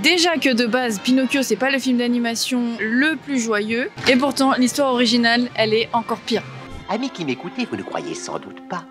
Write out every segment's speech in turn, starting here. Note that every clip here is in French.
Déjà que de base, Pinocchio c'est pas le film d'animation le plus joyeux, et pourtant l'histoire originale, elle est encore pire. Amis qui m'écoutez, vous ne croyez sans doute pas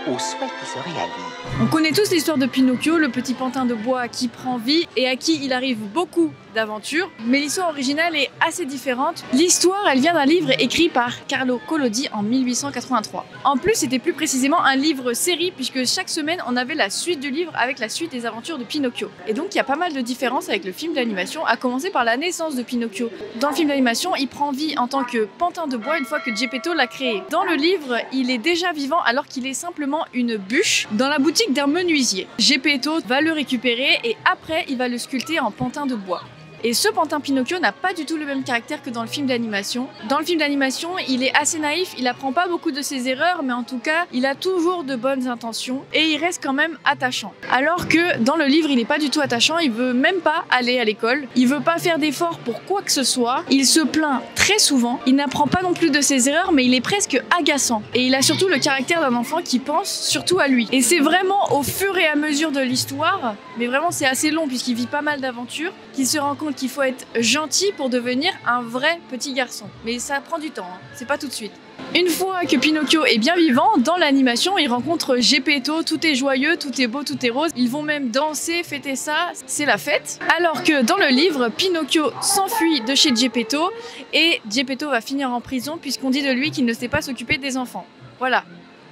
au souhait qui se réalise. On connaît tous l'histoire de Pinocchio, le petit pantin de bois qui prend vie et à qui il arrive beaucoup d'aventures, mais l'histoire originale est assez différente. L'histoire, elle vient d'un livre écrit par Carlo Collodi en 1883. En plus, c'était plus précisément un livre-série puisque chaque semaine, on avait la suite du livre avec la suite des aventures de Pinocchio. Et donc, il y a pas mal de différences avec le film d'animation, à commencer par la naissance de Pinocchio. Dans le film d'animation, il prend vie en tant que pantin de bois une fois que Geppetto l'a créé. Dans le livre, il est déjà vivant alors qu'il est simplement une bûche dans la boutique d'un menuisier. Geppetto va le récupérer et après, il va le sculpter en pantin de bois. Et ce pantin Pinocchio n'a pas du tout le même caractère que dans le film d'animation. Dans le film d'animation, il est assez naïf, il apprend pas beaucoup de ses erreurs, mais en tout cas, il a toujours de bonnes intentions et il reste quand même attachant. Alors que dans le livre, il est pas du tout attachant, il veut même pas aller à l'école, il veut pas faire d'efforts pour quoi que ce soit, il se plaint très souvent, il n'apprend pas non plus de ses erreurs, mais il est presque agaçant. Et il a surtout le caractère d'un enfant qui pense surtout à lui. Et c'est vraiment au fur et à mesure de l'histoire, mais vraiment c'est assez long puisqu'il vit pas mal d'aventures, qu'il se rend compte qu'il faut être gentil pour devenir un vrai petit garçon. Mais ça prend du temps, hein. C'est pas tout de suite. Une fois que Pinocchio est bien vivant, dans l'animation, il rencontre Geppetto, tout est joyeux, tout est beau, tout est rose. Ils vont même danser, fêter ça, c'est la fête. Alors que dans le livre, Pinocchio s'enfuit de chez Geppetto et Geppetto va finir en prison puisqu'on dit de lui qu'il ne sait pas s'occuper des enfants. Voilà.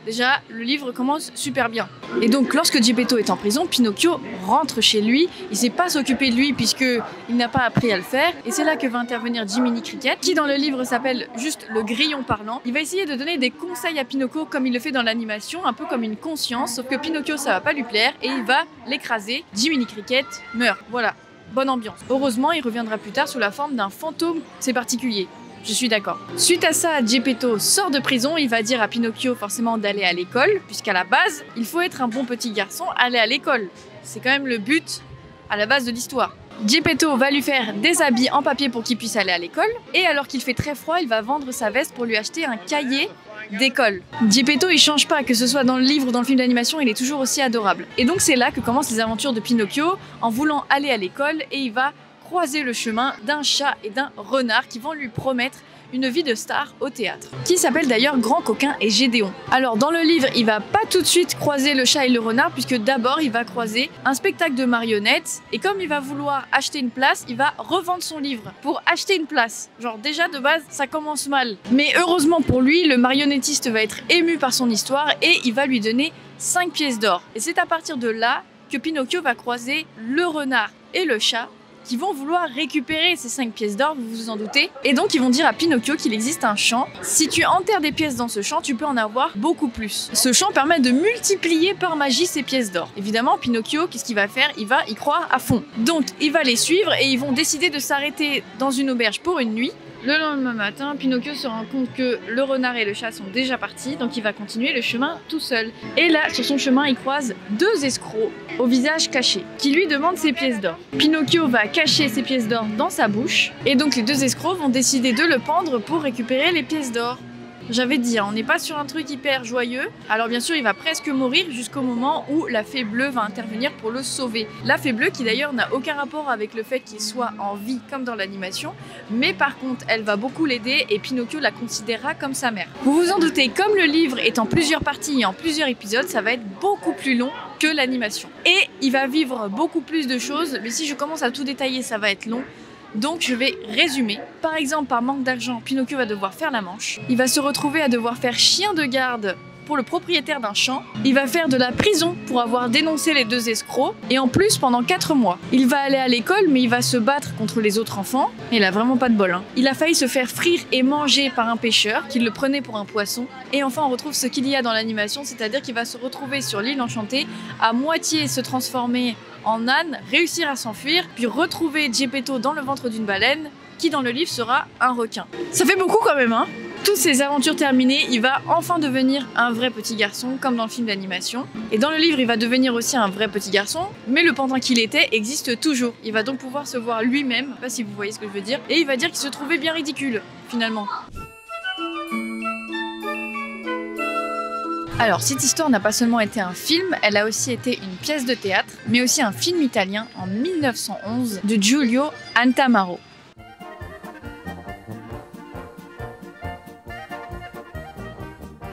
Déjà, le livre commence super bien. Et donc, lorsque Geppetto est en prison, Pinocchio rentre chez lui. Il sait pas s'occuper de lui puisqu'il n'a pas appris à le faire. Et c'est là que va intervenir Jiminy Cricket, qui dans le livre s'appelle juste le grillon parlant. Il va essayer de donner des conseils à Pinocchio comme il le fait dans l'animation, un peu comme une conscience. Sauf que Pinocchio, ça va pas lui plaire et il va l'écraser. Jiminy Cricket meurt. Voilà, bonne ambiance. Heureusement, il reviendra plus tard sous la forme d'un fantôme. C'est particulier. Je suis d'accord. Suite à ça, Geppetto sort de prison, il va dire à Pinocchio forcément d'aller à l'école, puisqu'à la base, il faut être un bon petit garçon, aller à l'école. C'est quand même le but à la base de l'histoire. Geppetto va lui faire des habits en papier pour qu'il puisse aller à l'école, et alors qu'il fait très froid, il va vendre sa veste pour lui acheter un cahier d'école. Geppetto, il change pas, que ce soit dans le livre ou dans le film d'animation, il est toujours aussi adorable. Et donc c'est là que commencent les aventures de Pinocchio, en voulant aller à l'école, et il va croiser le chemin d'un chat et d'un renard qui vont lui promettre une vie de star au théâtre, qui s'appelle d'ailleurs Grand Coquin et Gédéon. Alors dans le livre, il va pas tout de suite croiser le chat et le renard, puisque d'abord il va croiser un spectacle de marionnettes, et comme il va vouloir acheter une place, il va revendre son livre pour acheter une place. Genre déjà de base, ça commence mal. Mais heureusement pour lui, le marionnettiste va être ému par son histoire et il va lui donner 5 pièces d'or. Et c'est à partir de là que Pinocchio va croiser le renard et le chat, qui vont vouloir récupérer ces 5 pièces d'or, vous vous en doutez. Et donc ils vont dire à Pinocchio qu'il existe un champ. Si tu enterres des pièces dans ce champ, tu peux en avoir beaucoup plus. Ce champ permet de multiplier par magie ces pièces d'or. Évidemment, Pinocchio, qu'est-ce qu'il va faire? Il va y croire à fond. Donc il va les suivre et ils vont décider de s'arrêter dans une auberge pour une nuit. Le lendemain matin, Pinocchio se rend compte que le renard et le chat sont déjà partis, donc il va continuer le chemin tout seul. Et là, sur son chemin, il croise 2 escrocs au visage caché, qui lui demandent ses pièces d'or. Pinocchio va cacher ses pièces d'or dans sa bouche, et donc les 2 escrocs vont décider de le pendre pour récupérer les pièces d'or. J'avais dit, on n'est pas sur un truc hyper joyeux. Alors bien sûr, il va presque mourir jusqu'au moment où la fée bleue va intervenir pour le sauver. La fée bleue qui d'ailleurs n'a aucun rapport avec le fait qu'il soit en vie comme dans l'animation, mais par contre, elle va beaucoup l'aider et Pinocchio la considérera comme sa mère. Vous vous en doutez, comme le livre est en plusieurs parties et en plusieurs épisodes, ça va être beaucoup plus long que l'animation. Et il va vivre beaucoup plus de choses, mais si je commence à tout détailler, ça va être long. Donc je vais résumer. Par exemple, par manque d'argent, Pinocchio va devoir faire la manche. Il va se retrouver à devoir faire chien de garde pour le propriétaire d'un champ. Il va faire de la prison pour avoir dénoncé les 2 escrocs. Et en plus, pendant 4 mois. Il va aller à l'école, mais il va se battre contre les autres enfants. Il a vraiment pas de bol, hein. Il a failli se faire frire et manger par un pêcheur, qui le prenait pour un poisson. Et enfin, on retrouve ce qu'il y a dans l'animation, c'est-à-dire qu'il va se retrouver sur l'île enchantée, à moitié se transformer en âne, réussir à s'enfuir, puis retrouver Geppetto dans le ventre d'une baleine, qui dans le livre sera un requin. Ça fait beaucoup quand même, hein. Toutes ces aventures terminées, il va enfin devenir un vrai petit garçon, comme dans le film d'animation. Et dans le livre, il va devenir aussi un vrai petit garçon, mais le pantin qu'il était existe toujours. Il va donc pouvoir se voir lui-même, je sais pas si vous voyez ce que je veux dire, et il va dire qu'il se trouvait bien ridicule, finalement. Alors, cette histoire n'a pas seulement été un film, elle a aussi été une pièce de théâtre, mais aussi un film italien en 1911 de Giulio Antamaro.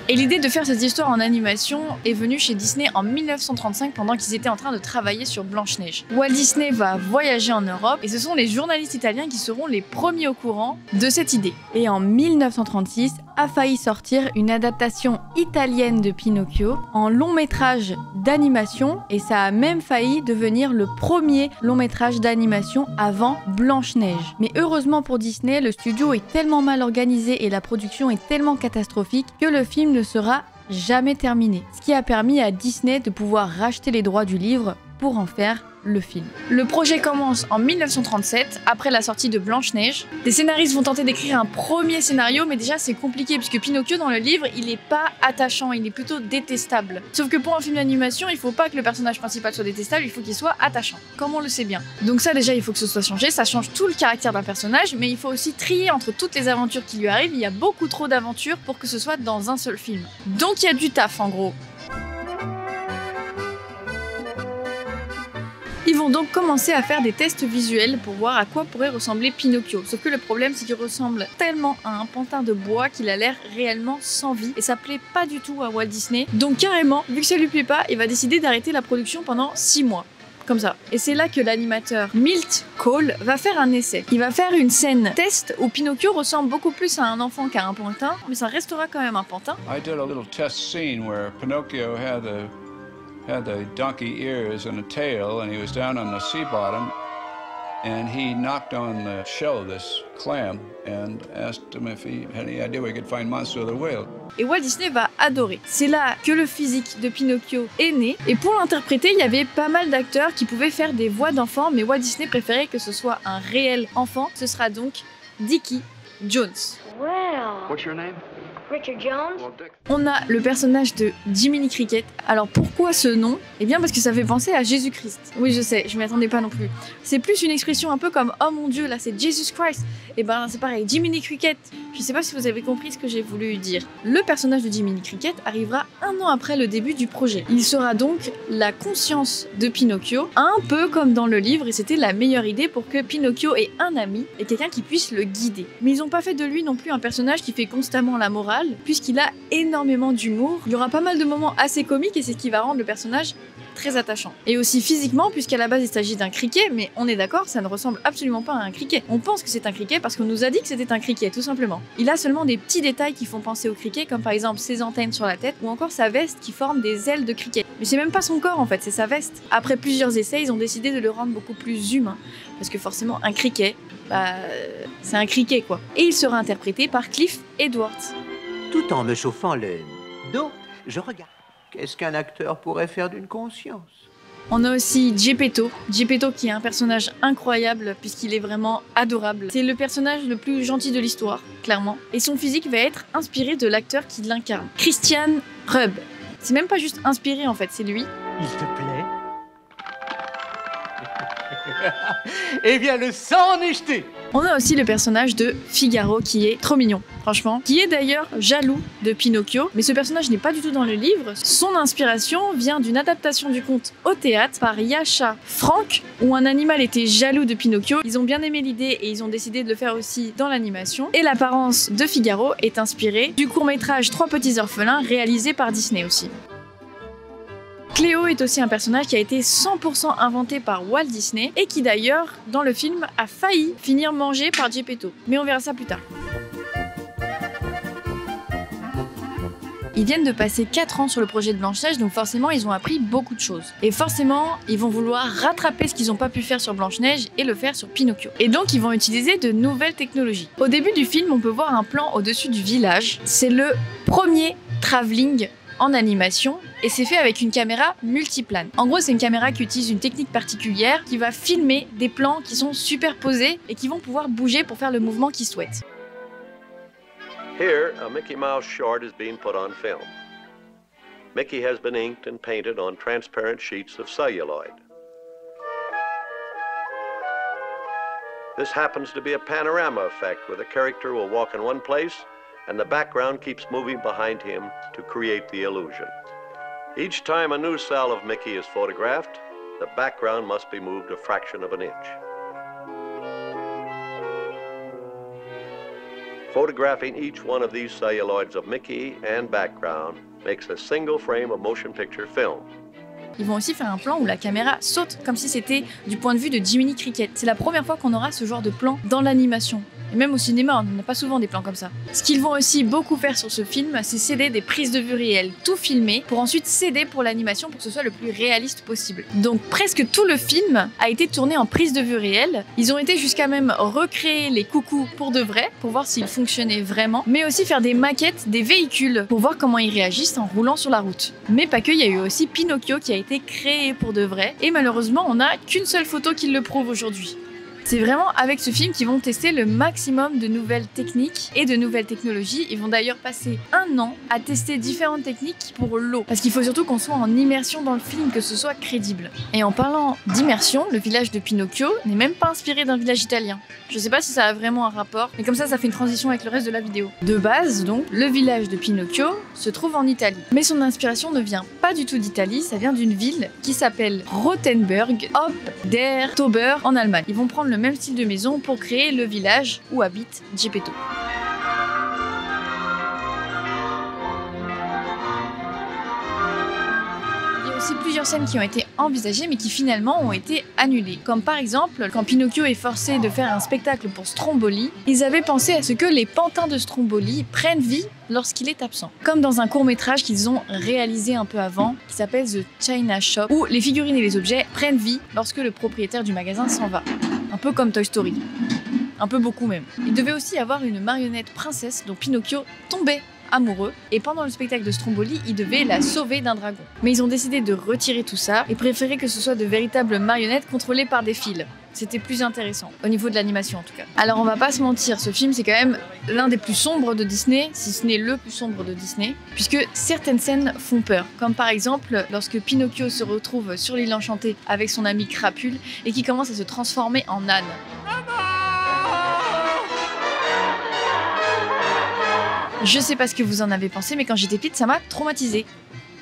Et l'idée de faire cette histoire en animation est venue chez Disney en 1935 pendant qu'ils étaient en train de travailler sur Blanche-Neige. Walt Disney va voyager en Europe et ce sont les journalistes italiens qui seront les premiers au courant de cette idée. Et en 1936 a failli sortir une adaptation italienne de Pinocchio en long métrage d'animation et ça a même failli devenir le premier long métrage d'animation avant Blanche-Neige. Mais heureusement pour Disney, le studio est tellement mal organisé et la production est tellement catastrophique que le film ne sera jamais terminé. Ce qui a permis à Disney de pouvoir racheter les droits du livre pour en faire le film. Le projet commence en 1937, après la sortie de Blanche-Neige. Des scénaristes vont tenter d'écrire un premier scénario, mais déjà c'est compliqué puisque Pinocchio dans le livre, il est pas attachant, il est plutôt détestable. Sauf que pour un film d'animation, il faut pas que le personnage principal soit détestable, il faut qu'il soit attachant, comme on le sait bien. Donc ça déjà, il faut que ce soit changé, ça change tout le caractère d'un personnage, mais il faut aussi trier entre toutes les aventures qui lui arrivent, il y a beaucoup trop d'aventures pour que ce soit dans un seul film. Donc il y a du taf en gros. Ils vont donc commencer à faire des tests visuels pour voir à quoi pourrait ressembler Pinocchio. Sauf que le problème, c'est qu'il ressemble tellement à un pantin de bois qu'il a l'air réellement sans vie. Et ça plaît pas du tout à Walt Disney. Donc carrément, vu que ça lui plaît pas, il va décider d'arrêter la production pendant 6 mois. Comme ça. Et c'est là que l'animateur Milt Cole va faire un essai. Il va faire une scène test où Pinocchio ressemble beaucoup plus à un enfant qu'à un pantin, mais ça restera quand même un pantin. I did a little test scene where Pinocchio had the donkey ears and a tail, and he was down on the sea bottom, and he knocked on the shell of this clam and asked him if he had any idea where he could find monster of the whale. Et Walt Disney va adorer. C'est là que le physique de Pinocchio est né. Et pour l'interpréter, il y avait pas mal d'acteurs qui pouvaient faire des voix d'enfants, mais Walt Disney préférait que ce soit un réel enfant. Ce sera donc Dickie Jones. Well, What's your name? Richard Jones? Well, Dick. On a le personnage de Jiminy Cricket. Alors pourquoi ce nom? Eh bien parce que ça fait penser à Jésus-Christ. Oui je sais, je m'y attendais pas non plus. C'est plus une expression un peu comme oh mon dieu, là c'est Jesus Christ. Et ben c'est pareil, Jiminy Cricket. Je sais pas si vous avez compris ce que j'ai voulu dire. Le personnage de Jiminy Cricket arrivera 1 an après le début du projet. Il sera donc la conscience de Pinocchio, un peu comme dans le livre, et c'était la meilleure idée pour que Pinocchio ait un ami et quelqu'un qui puisse le guider. Mais ils ont pas fait de lui non plus un personnage qui fait constamment la morale, puisqu'il a énormément d'humour. Il y aura pas mal de moments assez comiques et c'est ce qui va rendre le personnage très attachant. Et aussi physiquement, puisqu'à la base il s'agit d'un criquet, mais on est d'accord, ça ne ressemble absolument pas à un criquet. On pense que c'est un criquet parce qu'on nous a dit que c'était un criquet, tout simplement. Il a seulement des petits détails qui font penser au criquet, comme par exemple ses antennes sur la tête, ou encore sa veste qui forme des ailes de criquet. Mais c'est même pas son corps en fait, c'est sa veste. Après plusieurs essais, ils ont décidé de le rendre beaucoup plus humain, parce que forcément un criquet, c'est un criquet quoi. Et il sera interprété par Cliff Edwards. Tout en me chauffant le dos, je regarde. Qu'est-ce qu'un acteur pourrait faire d'une conscience? On a aussi Geppetto. Geppetto qui est un personnage incroyable puisqu'il est vraiment adorable. C'est le personnage le plus gentil de l'histoire, clairement. Et son physique va être inspiré de l'acteur qui l'incarne, Christian Rubb. C'est même pas juste inspiré en fait, c'est lui. Il te plaît? Eh bien, le sang en est jeté! On a aussi le personnage de Figaro qui est trop mignon, franchement, qui est d'ailleurs jaloux de Pinocchio, mais ce personnage n'est pas du tout dans le livre. Son inspiration vient d'une adaptation du conte au théâtre par Yasha Frank, où un animal était jaloux de Pinocchio. Ils ont bien aimé l'idée et ils ont décidé de le faire aussi dans l'animation. Et l'apparence de Figaro est inspirée du court-métrage 3 petits orphelins réalisé par Disney aussi. Cléo est aussi un personnage qui a été 100% inventé par Walt Disney et qui d'ailleurs, dans le film, a failli finir mangé par Geppetto. Mais on verra ça plus tard. Ils viennent de passer 4 ans sur le projet de Blanche-Neige, donc forcément ils ont appris beaucoup de choses. Et forcément, ils vont vouloir rattraper ce qu'ils n'ont pas pu faire sur Blanche-Neige et le faire sur Pinocchio. Et donc ils vont utiliser de nouvelles technologies. Au début du film, on peut voir un plan au-dessus du village. C'est le premier travelling en animation et c'est fait avec une caméra multiplane. En gros, c'est une caméra qui utilise une technique particulière qui va filmer des plans qui sont superposés et qui vont pouvoir bouger pour faire le mouvement qu'ils souhaitent. Here, a Mickey Mouse short is being put on film. Mickey has been inked and painted on transparent sheets of celluloid. This happens to be a panorama effect where the character will walk in one place and the background keeps moving behind him to create the illusion. Each time a new cell of Mickey is photographed, the background must be moved a fraction of an inch. Photographing each one of these celluloids of Mickey and background makes a single frame of motion picture film. Ils vont aussi faire un plan où la caméra saute comme si c'était du point de vue de Jiminy Cricket. C'est la première fois qu'on aura ce genre de plan dans l'animation. Et même au cinéma, on n'a pas souvent des plans comme ça. Ce qu'ils vont aussi beaucoup faire sur ce film, c'est céder des prises de vue réelles, tout filmé, pour ensuite céder pour l'animation pour que ce soit le plus réaliste possible. Donc presque tout le film a été tourné en prise de vue réelle. Ils ont été jusqu'à même recréer les coucous pour de vrai, pour voir s'ils fonctionnaient vraiment, mais aussi faire des maquettes des véhicules pour voir comment ils réagissent en roulant sur la route. Mais pas que, il y a eu aussi Pinocchio qui a été créé pour de vrai, et malheureusement on n'a qu'une seule photo qui le prouve aujourd'hui. C'est vraiment avec ce film qu'ils vont tester le maximum de nouvelles techniques et de nouvelles technologies. Ils vont d'ailleurs passer 1 an à tester différentes techniques pour l'eau. Parce qu'il faut surtout qu'on soit en immersion dans le film, que ce soit crédible. Et en parlant d'immersion, le village de Pinocchio n'est même pas inspiré d'un village italien. Je sais pas si ça a vraiment un rapport, mais comme ça fait une transition avec le reste de la vidéo. De base, donc, le village de Pinocchio se trouve en Italie. Mais son inspiration ne vient pas du tout d'Italie, ça vient d'une ville qui s'appelle Rothenburg, ob der Tauber en Allemagne. Ils vont prendre le même style de maison pour créer le village où habite Geppetto. Il y a aussi plusieurs scènes qui ont été envisagées mais qui finalement ont été annulées. Comme par exemple, quand Pinocchio est forcé de faire un spectacle pour Stromboli, ils avaient pensé à ce que les pantins de Stromboli prennent vie lorsqu'il est absent. Comme dans un court-métrage qu'ils ont réalisé un peu avant, qui s'appelle The China Shop, où les figurines et les objets prennent vie lorsque le propriétaire du magasin s'en va. Un peu comme Toy Story. Un peu beaucoup même. Il devait aussi avoir une marionnette princesse dont Pinocchio tombait amoureux, et pendant le spectacle de Stromboli, il devait la sauver d'un dragon. Mais ils ont décidé de retirer tout ça et préféraient que ce soit de véritables marionnettes contrôlées par des fils. C'était plus intéressant, au niveau de l'animation en tout cas. Alors on va pas se mentir, ce film c'est quand même l'un des plus sombres de Disney, si ce n'est le plus sombre de Disney, puisque certaines scènes font peur, comme par exemple lorsque Pinocchio se retrouve sur l'île enchantée avec son ami Crapule et qui commence à se transformer en âne. Je sais pas ce que vous en avez pensé, mais quand j'étais petite, ça m'a traumatisée.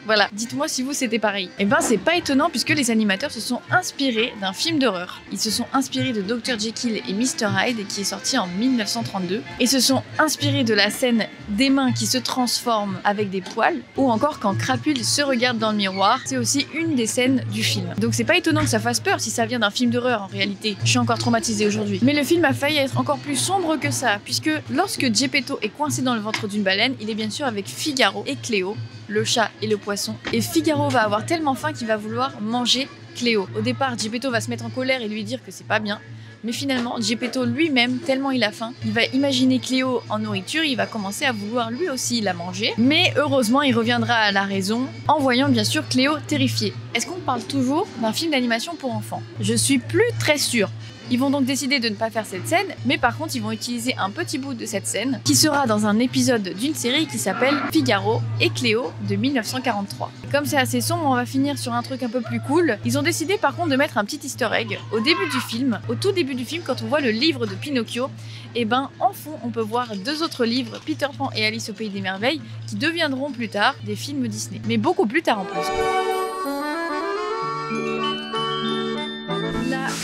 Voilà, dites-moi si vous c'était pareil. Et ben c'est pas étonnant puisque les animateurs se sont inspirés d'un film d'horreur. Ils se sont inspirés de Dr Jekyll et Mr Hyde qui est sorti en 1932 et se sont inspirés de la scène des mains qui se transforment avec des poils ou encore quand Crapule se regarde dans le miroir. C'est aussi une des scènes du film. Donc c'est pas étonnant que ça fasse peur si ça vient d'un film d'horreur en réalité. Je suis encore traumatisée aujourd'hui. Mais le film a failli être encore plus sombre que ça puisque lorsque Geppetto est coincé dans le ventre d'une baleine, il est bien sûr avec Figaro et Cléo, le chat et le poisson. Et Figaro va avoir tellement faim qu'il va vouloir manger Cléo. Au départ, Geppetto va se mettre en colère et lui dire que c'est pas bien. Mais finalement, Geppetto lui-même, tellement il a faim, il va imaginer Cléo en nourriture, il va commencer à vouloir lui aussi la manger. Mais heureusement, il reviendra à la raison en voyant bien sûr Cléo terrifiée. Est-ce qu'on parle toujours d'un film d'animation pour enfants? Je suis plus très sûre. Ils vont donc décider de ne pas faire cette scène, mais par contre ils vont utiliser un petit bout de cette scène qui sera dans un épisode d'une série qui s'appelle Figaro et Cléo de 1943. Comme c'est assez sombre, on va finir sur un truc un peu plus cool. Ils ont décidé par contre de mettre un petit easter egg au début du film, au tout début du film quand on voit le livre de Pinocchio, et ben en fond on peut voir 2 autres livres, Peter Pan et Alice au Pays des Merveilles, qui deviendront plus tard des films Disney. Mais beaucoup plus tard en plus.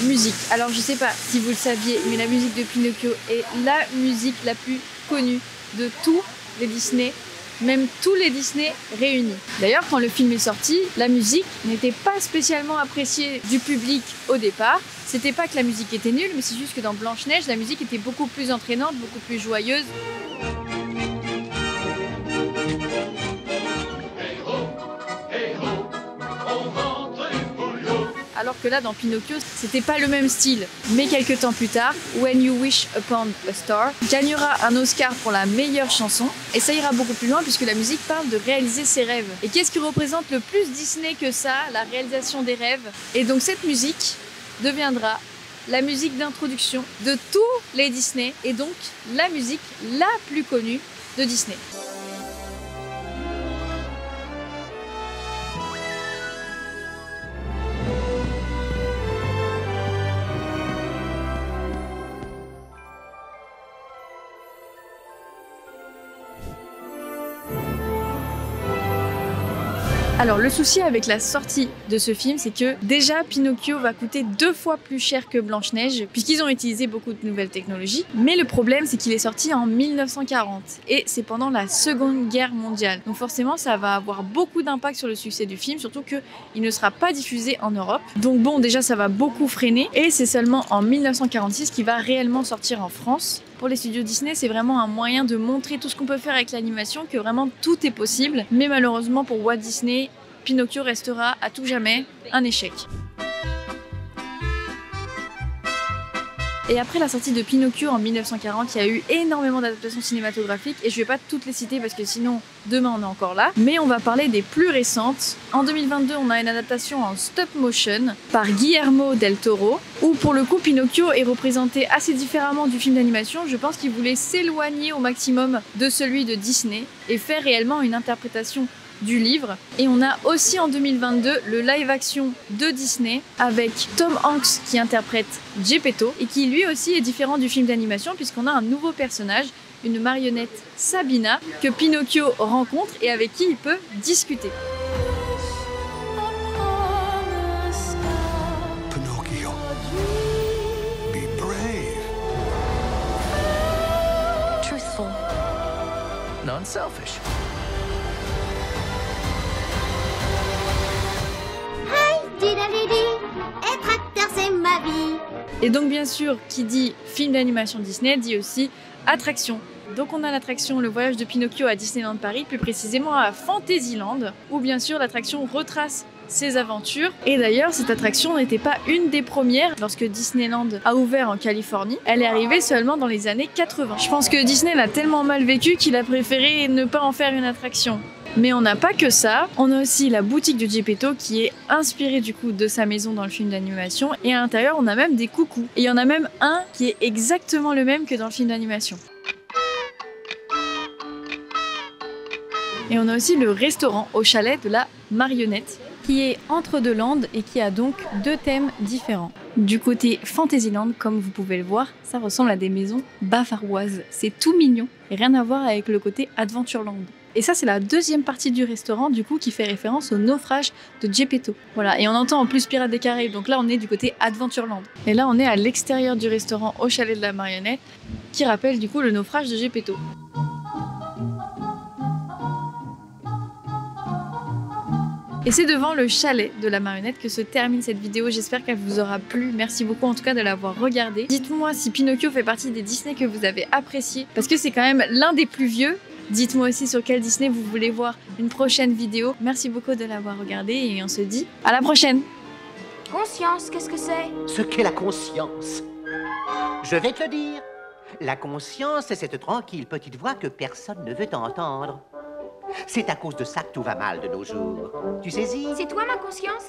Musique. Alors je sais pas si vous le saviez, mais la musique de Pinocchio est la musique la plus connue de tous les Disney, même tous les Disney réunis. D'ailleurs, quand le film est sorti, la musique n'était pas spécialement appréciée du public au départ. C'était pas que la musique était nulle, mais c'est juste que dans Blanche-Neige, la musique était beaucoup plus entraînante, beaucoup plus joyeuse. Alors que là, dans Pinocchio, c'était pas le même style. Mais quelques temps plus tard, When You Wish Upon a Star gagnera un Oscar pour la meilleure chanson. Et ça ira beaucoup plus loin puisque la musique parle de réaliser ses rêves. Et qu'est-ce qui représente le plus Disney que ça? La réalisation des rêves. Et donc cette musique deviendra la musique d'introduction de tous les Disney et donc la musique la plus connue de Disney. Alors le souci avec la sortie de ce film, c'est que déjà Pinocchio va coûter 2 fois plus cher que Blanche-Neige, puisqu'ils ont utilisé beaucoup de nouvelles technologies. Mais le problème, c'est qu'il est sorti en 1940, et c'est pendant la Seconde Guerre mondiale. Donc forcément, ça va avoir beaucoup d'impact sur le succès du film, surtout qu'il ne sera pas diffusé en Europe. Donc bon, déjà ça va beaucoup freiner, et c'est seulement en 1946 qu'il va réellement sortir en France. Pour les studios Disney, c'est vraiment un moyen de montrer tout ce qu'on peut faire avec l'animation, que vraiment tout est possible. Mais malheureusement pour Walt Disney, Pinocchio restera à tout jamais un échec. Et après la sortie de Pinocchio en 1940, il y a eu énormément d'adaptations cinématographiques et je vais pas toutes les citer parce que sinon demain on est encore là. Mais on va parler des plus récentes. En 2022, on a une adaptation en stop motion par Guillermo del Toro, où pour le coup Pinocchio est représenté assez différemment du film d'animation. Je pense qu'il voulait s'éloigner au maximum de celui de Disney et faire réellement une interprétation du livre. Et on a aussi en 2022 le live action de Disney avec Tom Hanks qui interprète Geppetto et qui lui aussi est différent du film d'animation puisqu'on a un nouveau personnage, une marionnette Sabina que Pinocchio rencontre et avec qui il peut discuter. Pinocchio, be brave. Truthful. Non-selfish. Être acteur, c'est ma vie. Et donc bien sûr, qui dit film d'animation Disney dit aussi attraction. Donc on a l'attraction Le Voyage de Pinocchio à Disneyland Paris, plus précisément à Fantasyland, où bien sûr l'attraction retrace ses aventures. Et d'ailleurs, cette attraction n'était pas une des premières lorsque Disneyland a ouvert en Californie. Elle est arrivée seulement dans les années 80. Je pense que Disney l'a tellement mal vécu qu'il a préféré ne pas en faire une attraction. Mais on n'a pas que ça, on a aussi la boutique de Geppetto qui est inspirée du coup de sa maison dans le film d'animation et à l'intérieur on a même des coucous. Et il y en a même un qui est exactement le même que dans le film d'animation. Et on a aussi le restaurant au chalet de la marionnette qui est entre deux landes et qui a donc 2 thèmes différents. Du côté Fantasyland, comme vous pouvez le voir, ça ressemble à des maisons bavaroises. C'est tout mignon et rien à voir avec le côté Adventureland. Et ça, c'est la deuxième partie du restaurant, du coup, qui fait référence au naufrage de Geppetto. Voilà, et on entend en plus Pirates des Caraïbes, donc là, on est du côté Adventureland. Et là, on est à l'extérieur du restaurant au chalet de la marionnette, qui rappelle du coup le naufrage de Geppetto. Et c'est devant le chalet de la marionnette que se termine cette vidéo. J'espère qu'elle vous aura plu. Merci beaucoup en tout cas de l'avoir regardée. Dites-moi si Pinocchio fait partie des Disney que vous avez appréciés, parce que c'est quand même l'un des plus vieux. Dites-moi aussi sur quel Disney vous voulez voir une prochaine vidéo. Merci beaucoup de l'avoir regardé et on se dit à la prochaine. Conscience, qu'est-ce que c'est? Ce qu'est la conscience. Je vais te le dire. La conscience, c'est cette tranquille petite voix que personne ne veut entendre. C'est à cause de ça que tout va mal de nos jours. Tu saisis? C'est toi ma conscience?